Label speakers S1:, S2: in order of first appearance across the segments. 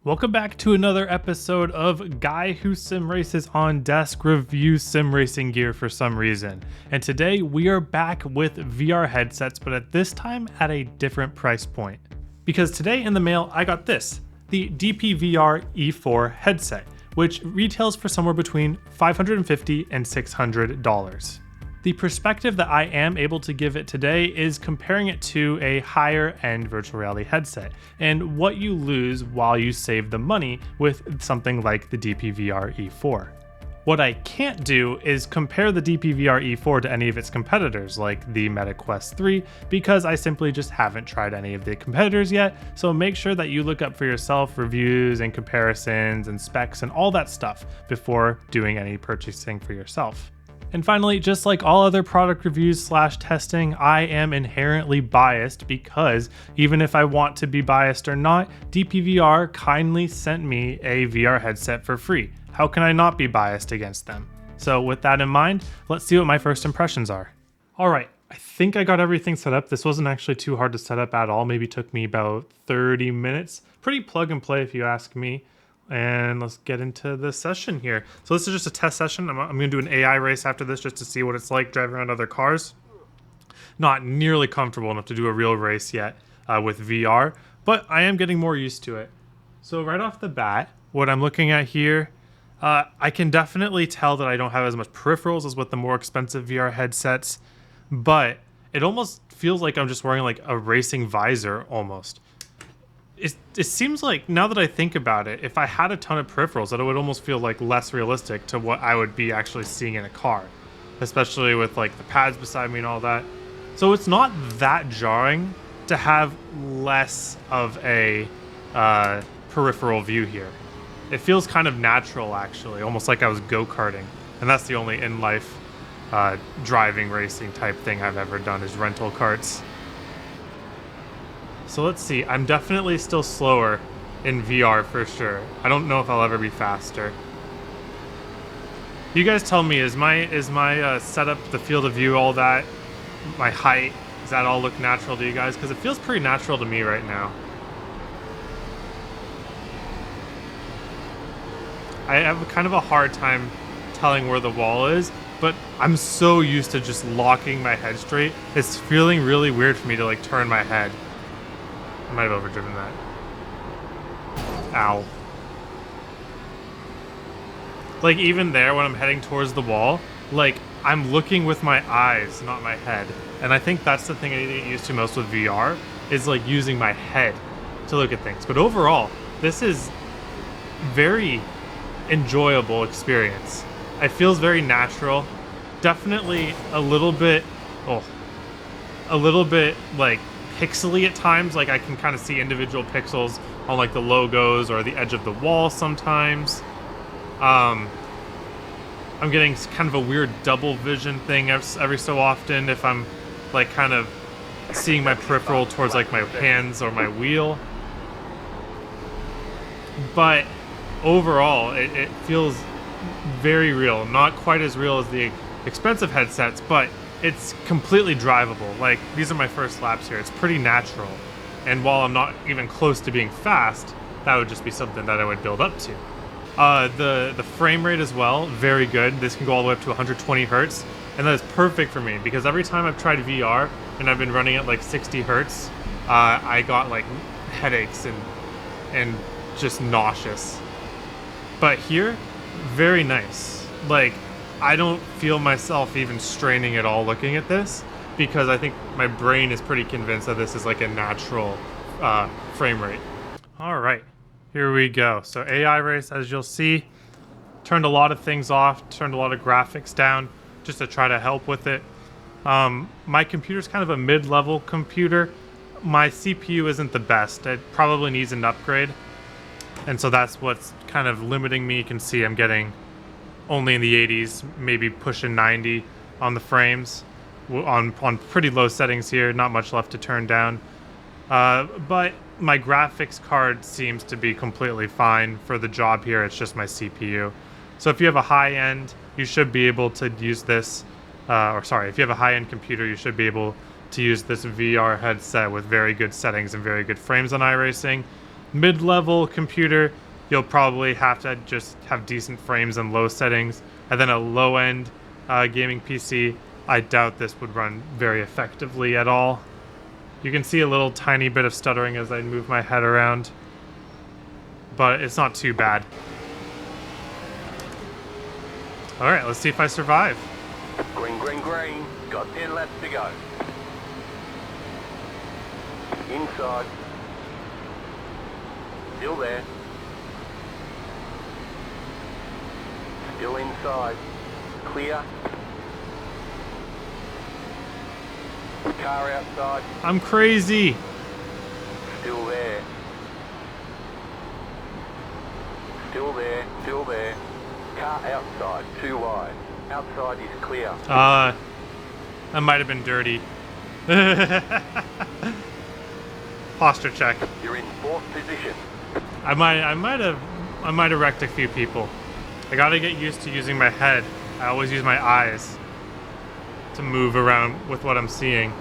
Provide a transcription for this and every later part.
S1: Welcome back to another episode of Guy Who Sim Races on Desk reviews sim racing gear for some reason. And today we are back with VR headsets, but at this time at a different price point. Because today in the mail I got this, the DPVR E4 headset, which retails for somewhere between $550 and $600. The perspective that I am able to give it today is comparing it to a higher end virtual reality headset and what you lose while you save the money with something like the DPVR E4. What I can't do is compare the DPVR E4 to any of its competitors like the Meta Quest 3 because I simply just haven't tried any of the competitors yet, so make sure that you look up for yourself reviews and comparisons and specs and all that stuff before doing any purchasing for yourself. And finally, just like all other product reviews / testing, I am inherently biased because even if I want to be biased or not, DPVR kindly sent me a VR headset for free. How can I not be biased against them? So with that in mind, let's see what my first impressions are. All right, I think I got everything set up. This wasn't actually too hard to set up at all. Maybe took me about 30 minutes. Pretty plug and play if you ask me. And let's get into the session here. So this is just a test session. I'm going to do an AI race after this just to see what it's like driving around other cars. Not nearly comfortable enough to do a real race yet with VR, but I am getting more used to it. So right off the bat, what I'm looking at here, I can definitely tell that I don't have as much peripherals as with the more expensive VR headsets, but it almost feels like I'm just wearing like a racing visor almost. It seems like, now that I think about it, if I had a ton of peripherals, that it would almost feel like less realistic to what I would be actually seeing in a car, especially with like the pads beside me and all that. So it's not that jarring to have less of a peripheral view here. It feels kind of natural, actually, almost like I was go-karting. And that's the only in-life driving racing type thing I've ever done is rental karts. So let's see, I'm definitely still slower in VR for sure. I don't know if I'll ever be faster. You guys tell me, is my setup, the field of view, all that, my height, does that all look natural to you guys? Because it feels pretty natural to me right now. I have kind of a hard time telling where the wall is, but I'm so used to just locking my head straight. It's feeling really weird for me to like turn my head. I might have overdriven that. Ow. Like even there when I'm heading towards the wall, like I'm looking with my eyes, not my head. And I think that's the thing I need to get used to most with VR, is like using my head to look at things. But overall, this is very enjoyable experience. It feels very natural. Definitely a little bit like pixely at times, like I can kind of see individual pixels on like the logos or the edge of the wall sometimes. I'm getting kind of a weird double vision thing every so often if I'm like kind of seeing my peripheral towards like my hands or my wheel. But overall, it feels very real. Not quite as real as the expensive headsets, but it's completely drivable. Like, these are my first laps here. It's pretty natural. And while I'm not even close to being fast, that would just be something that I would build up to. The frame rate as well, very good. This can go all the way up to 120 hertz. And that is perfect for me because every time I've tried VR and I've been running at like 60 hertz, I got like headaches and just nauseous. But here, very nice. Like, I don't feel myself even straining at all looking at this because I think my brain is pretty convinced that this is like a natural frame rate. All right, here we go. So AI race, as you'll see, turned a lot of things off, turned a lot of graphics down just to try to help with it. My computer's kind of a mid-level computer. My CPU isn't the best. It probably needs an upgrade. And so that's what's kind of limiting me. You can see I'm getting only in the 80s, maybe pushing 90 on the frames on pretty low settings here, not much left to turn down. But my graphics card seems to be completely fine for the job here. It's just my CPU. So if you have a high-end, you should be able to use this, if you have a high-end computer, you should be able to use this VR headset with very good settings and very good frames on iRacing. mid-level computer, you'll probably have to just have decent frames and low settings. And then a low-end gaming PC, I doubt this would run very effectively at all. You can see a little tiny bit of stuttering as I move my head around, but it's not too bad. All right, let's see if I survive.
S2: Green, green, green. Got 10 laps to go. Inside. Still there. Still inside. Clear. Car outside.
S1: I'm crazy.
S2: Still there. Still there. Still there. Car outside. Too wide. Outside is clear.
S1: That might have been dirty. Posture check.
S2: You're in 4th position.
S1: I might have wrecked a few people. I gotta get used to using my head. I always use my eyes to move around with what I'm seeing.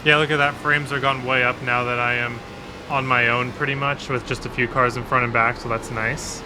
S1: Yeah, look at that. Frames are gone way up now that I am on my own pretty much with just a few cars in front and back, so that's nice.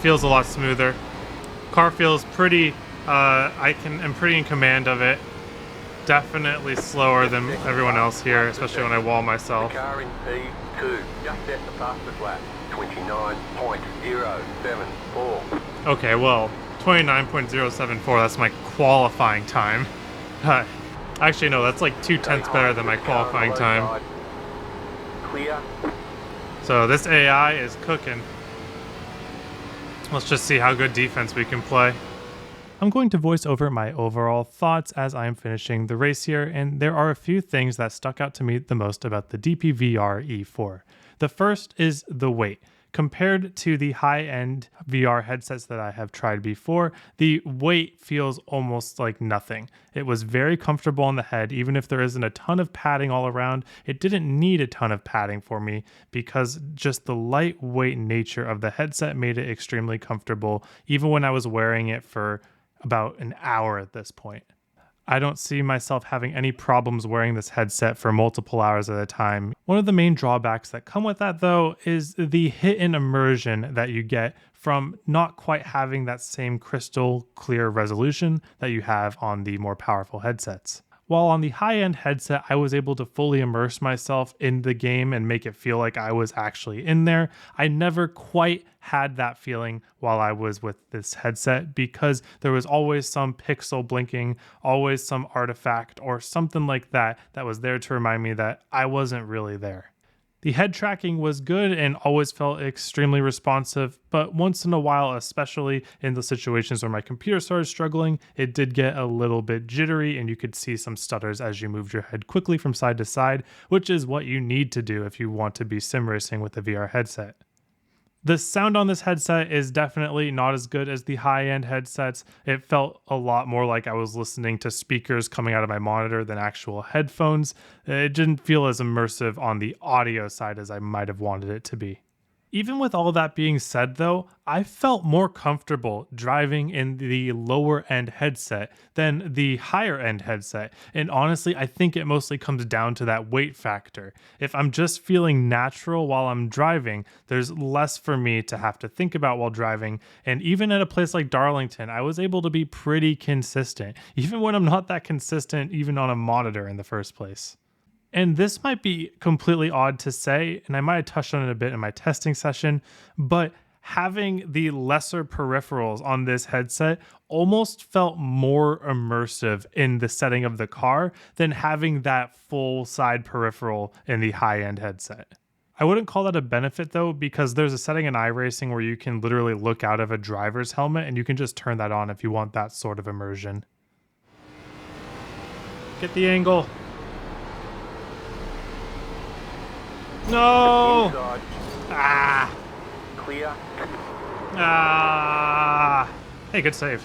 S1: Feels a lot smoother. Car feels pretty, I'm pretty in command of it. Definitely slower than everyone else here, especially when I wall myself.
S2: Car in P2, just at the fastest lap, 29.074.
S1: Okay, well, 29.074, that's my qualifying time. Actually, no, that's like 2/10 better than my qualifying time.
S2: Clear.
S1: So this AI is cooking. Let's just see how good defense we can play. I'm going to voice over my overall thoughts as I'm finishing the race here, and there are a few things that stuck out to me the most about the DPVR E4. The first is the weight. Compared to the high-end VR headsets that I have tried before, the weight feels almost like nothing. It was very comfortable on the head, even if there isn't a ton of padding all around. It didn't need a ton of padding for me because just the lightweight nature of the headset made it extremely comfortable, even when I was wearing it for about an hour at this point. I don't see myself having any problems wearing this headset for multiple hours at a time. One of the main drawbacks that come with that, though, is the hidden immersion that you get from not quite having that same crystal clear resolution that you have on the more powerful headsets. While on the high-end headset, I was able to fully immerse myself in the game and make it feel like I was actually in there, I never quite had that feeling while I was with this headset because there was always some pixel blinking, always some artifact or something like that that was there to remind me that I wasn't really there. The head tracking was good and always felt extremely responsive, but once in a while, especially in the situations where my computer started struggling, it did get a little bit jittery and you could see some stutters as you moved your head quickly from side to side, which is what you need to do if you want to be sim racing with a VR headset. The sound on this headset is definitely not as good as the high-end headsets. It felt a lot more like I was listening to speakers coming out of my monitor than actual headphones. It didn't feel as immersive on the audio side as I might have wanted it to be. Even with all that being said, though, I felt more comfortable driving in the lower end headset than the higher end headset. And honestly, I think it mostly comes down to that weight factor. If I'm just feeling natural while I'm driving, there's less for me to have to think about while driving. And even at a place like Darlington, I was able to be pretty consistent, even when I'm not that consistent, even on a monitor in the first place. And this might be completely odd to say, and I might have touched on it a bit in my testing session, but having the lesser peripherals on this headset almost felt more immersive in the setting of the car than having that full side peripheral in the high-end headset. I wouldn't call that a benefit though, because there's a setting in iRacing where you can literally look out of a driver's helmet and you can just turn that on if you want that sort of immersion. Get the angle. No!
S2: Inside.
S1: Ah!
S2: Clear.
S1: Ah! Hey, good save.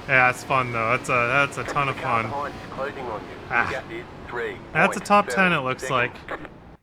S1: Yeah, it's fun though. That's a ton of
S2: Car
S1: fun.
S2: behind is closing on you.
S1: Ah.
S2: You got this. 3.
S1: That's a top 10 it looks like.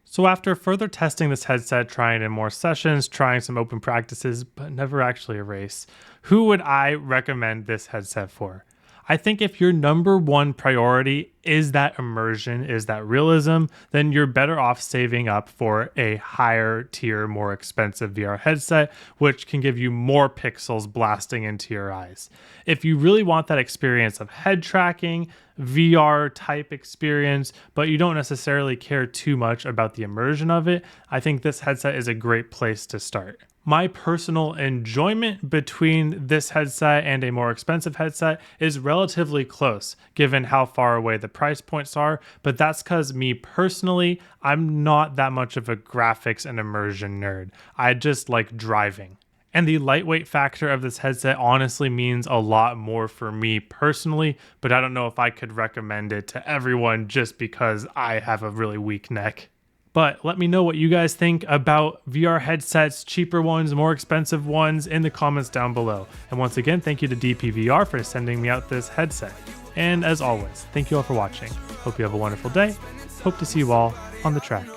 S1: So after further testing this headset, trying in more sessions, trying some open practices, but never actually a race, who would I recommend this headset for? I think if your number one priority is that immersion, is that realism, then you're better off saving up for a higher tier, more expensive VR headset, which can give you more pixels blasting into your eyes. If you really want that experience of head tracking, VR type experience, but you don't necessarily care too much about the immersion of it, I think this headset is a great place to start. My personal enjoyment between this headset and a more expensive headset is relatively close, given how far away the price points are, but that's because me personally, I'm not that much of a graphics and immersion nerd. I just like driving. And the lightweight factor of this headset honestly means a lot more for me personally, but I don't know if I could recommend it to everyone just because I have a really weak neck. But let me know what you guys think about VR headsets, cheaper ones, more expensive ones, in the comments down below. And once again, thank you to DPVR for sending me out this headset. And as always, thank you all for watching. Hope you have a wonderful day. Hope to see you all on the track.